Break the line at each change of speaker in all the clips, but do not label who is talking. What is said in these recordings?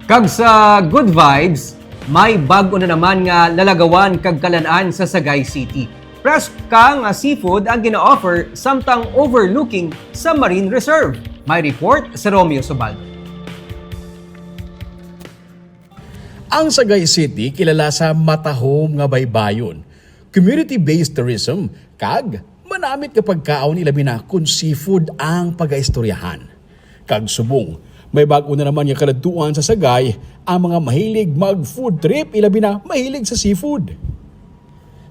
Kag sa good vibes, may bago na naman nga lalagawan kag kalan-an sa Sagay City. Fresh ka nga seafood ang gina-offer samtang overlooking sa Marine Reserve. May report sa Romeo Subaldo.
Ang Sagay City kilala sa matahom nga baybayon, community-based tourism, kag manamit kapag kaon ilabi na kung seafood ang pag-aistoryahan. Kag subong, may bago na naman yung kaladtuan sa Sagay ang mga mahilig mag-food trip ilabi na mahilig sa seafood.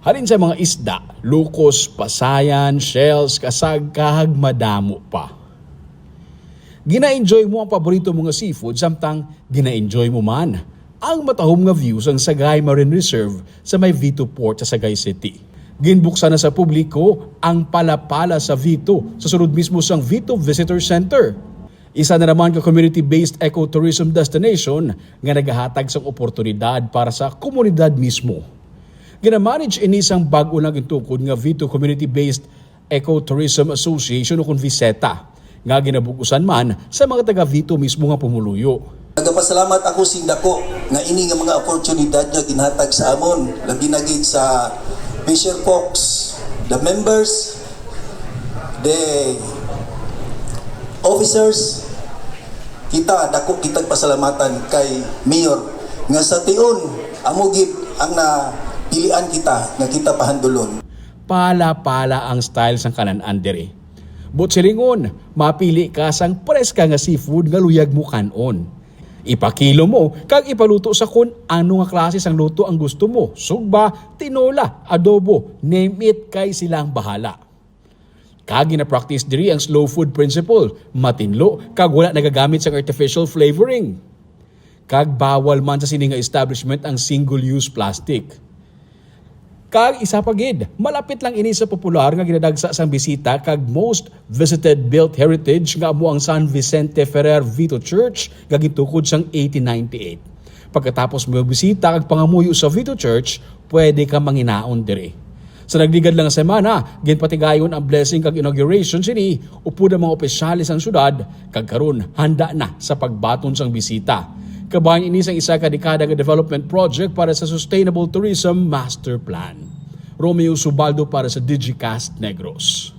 Halin sa mga isda, lukos, pasayan, shells, kasag, kahag madamo pa. Gina-enjoy mo ang paborito mong seafood samtang gina-enjoy mo man ang matahom nga views ang Sagay Marine Reserve sa may Vito Port sa Sagay City. Ginbuksan na sa publiko ang palapala sa Vito sa sulod mismo sang Vito Visitor Center. Isa na naman ka community-based ecotourism destination nga nagahatag sang oportunidad para sa komunidad mismo. Gina-manage inisang bago lang itukod nga Vito Community-Based Ecotourism Association o kung VISETA nga ginabukusan man sa mga taga Vito mismo nga pumuluyo.
Nagapasalamat ako sing dako nga ini nga mga oportunidad nga ginhatag sa amon, labi na gid sa Fisher Folks, the members, the officers. Kita dako kitag pasalamatan kay Mayor nga sa tion amo gid ang napilian kita nga kita pahandulon.
Pala-pala ang style sang kanan-an diri. But silingon, mapili ka sang preska nga seafood nga luyag mo kanon. Ipakilo mo, kag ipaluto sa kun ano nga klase sang luto ang gusto mo. Sugba, tinola, adobo, name it kay silang bahala. Kag gina-practice diri ang slow food principle, matinlo, kag wala nagagamit sang artificial flavoring. Kag bawal man sa sini nga establishment ang single-use plastic. Kag isa pa gid, malapit lang ini sa popular nga ginadagsa sang bisita kag most visited built heritage nga amo ang San Vicente Ferrer Vito Church nga gitukod sang 1898. Pagkatapos mo bisita kag pangamuyo sa Vito Church, pwede ka manginaon diri. Sa nagligad lang nga semana, ginpatigayon ang blessing kag inauguration sini upod ang mga opisyalis sang syudad kag karon handa na sa pagbaton sang bisita. Kabahin ini sang isa ka dekada nga development project para sa Sustainable Tourism Master Plan. Romeo Subaldo para sa Digicast Negros.